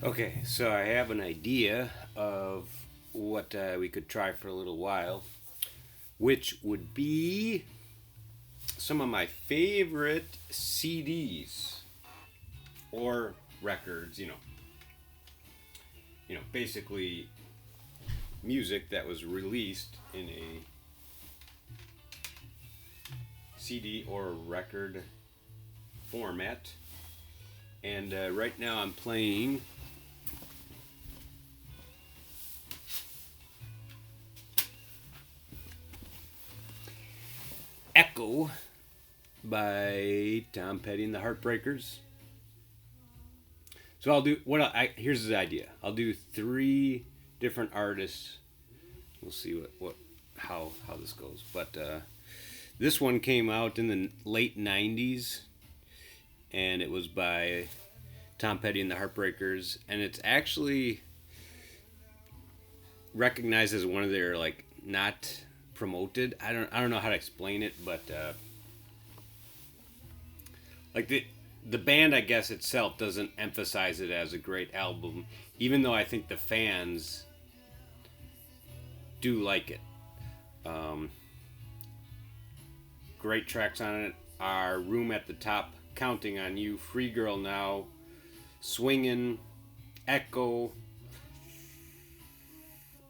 Okay, so I have an idea of what we could try for a little while, which would be some of my favorite CDs or records. Basically music that was released in a CD or record format. And right now I'm playing Echo by Tom Petty and the Heartbreakers. So I'll do here's the idea. I'll do three different artists. We'll see what how this goes. But this one came out in the late '90s, and it was by Tom Petty and the Heartbreakers, and it's actually recognized as one of their like not promoted. I don't know how to explain it, but like the band, I guess itself doesn't emphasize it as a great album, even though I think the fans do like it. Um, Great tracks on it are "Room at the Top," "Counting on You," "Free Girl Now," "Swingin'," "Echo,"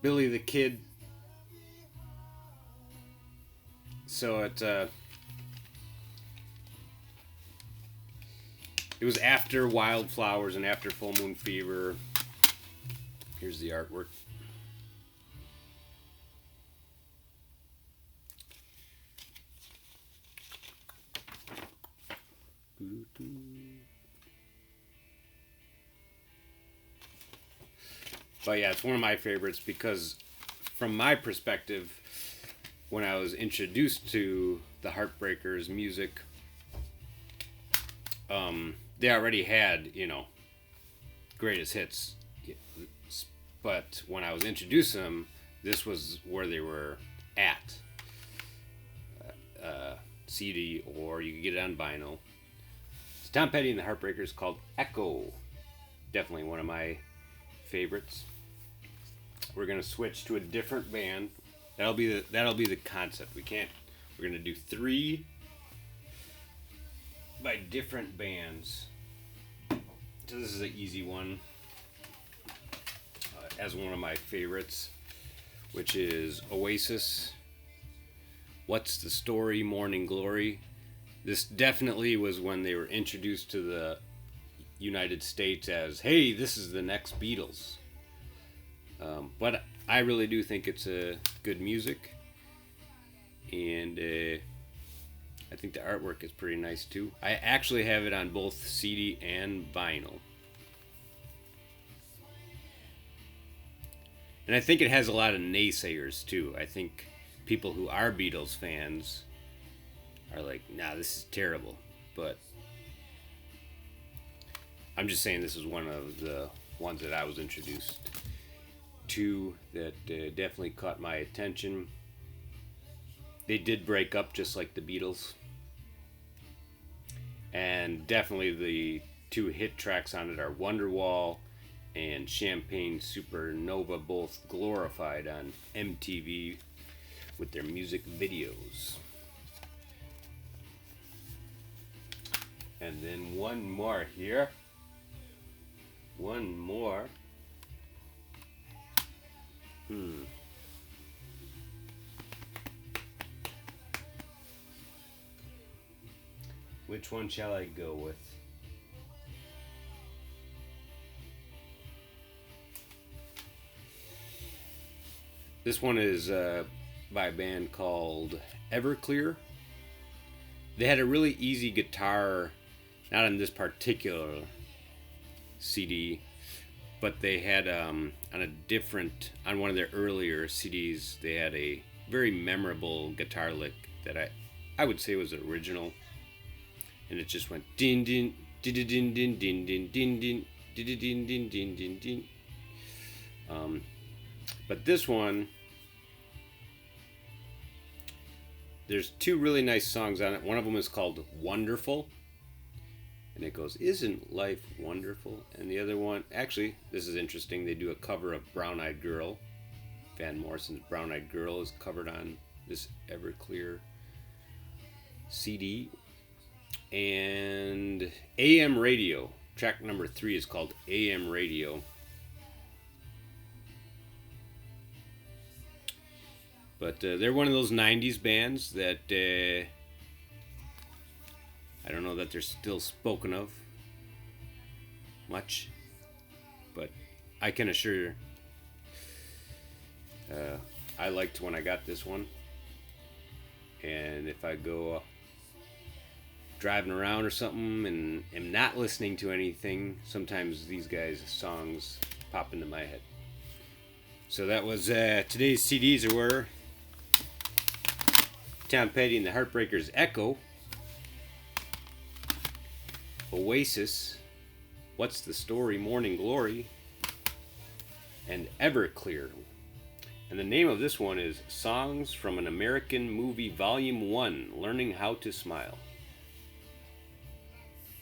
"Billy the Kid." So it was after Wildflowers and after Full Moon Fever. Here's the artwork. But yeah, it's one of my favorites because, from my perspective, when I was introduced to the Heartbreakers music, they already had, greatest hits. But when I was introduced to them, this was where they were at. CD, or you could get it on vinyl. It's Tom Petty and the Heartbreakers, called Echo. Definitely one of my favorites. We're gonna switch to a different band. That'll be the concept. We're gonna do three by different bands. So this is an easy one, as one of my favorites, which is Oasis. "What's the Story," "Morning Glory." This definitely was when they were introduced to the United States as, hey, this is the next Beatles. But I really do think it's a good music, and I think the artwork is pretty nice too. I actually have it on both CD and vinyl. And I think it has a lot of naysayers too. I think people who are Beatles fans are like, nah, this is terrible. But I'm just saying this is one of the ones that I was introduced to that definitely caught my attention. They did break up just like the Beatles. And definitely the two hit tracks on it are "Wonderwall" and "Champagne Supernova," both glorified on MTV with their music videos. And then one more here. One more. Which one shall I go with? This one is by a band called Everclear. They had a really easy guitar, not on this particular CD, but they had on one of their earlier CDs, they had a very memorable guitar lick that I would say was original, and it just went din din din din din din din din din din din din din din din. But this one, there's two really nice songs on it. One of them is called "Wonderful," And it goes, "Isn't life wonderful?" And the other one, actually, this is interesting. They do a cover of Brown Eyed Girl. Van Morrison's Brown Eyed Girl is covered on this Everclear CD. And AM Radio. Track number 3 is called AM Radio. But they're one of those 90s bands that I don't know that they're still spoken of much. But I can assure I liked when I got this one. And if I go driving around or something and am not listening to anything, sometimes these guys' songs pop into my head. So that was today's CDs were Tom Petty and the Heartbreakers' Echo, Oasis, What's the Story, Morning Glory, and Everclear. And the name of this one is Songs from an American Movie Volume 1, Learning How to Smile.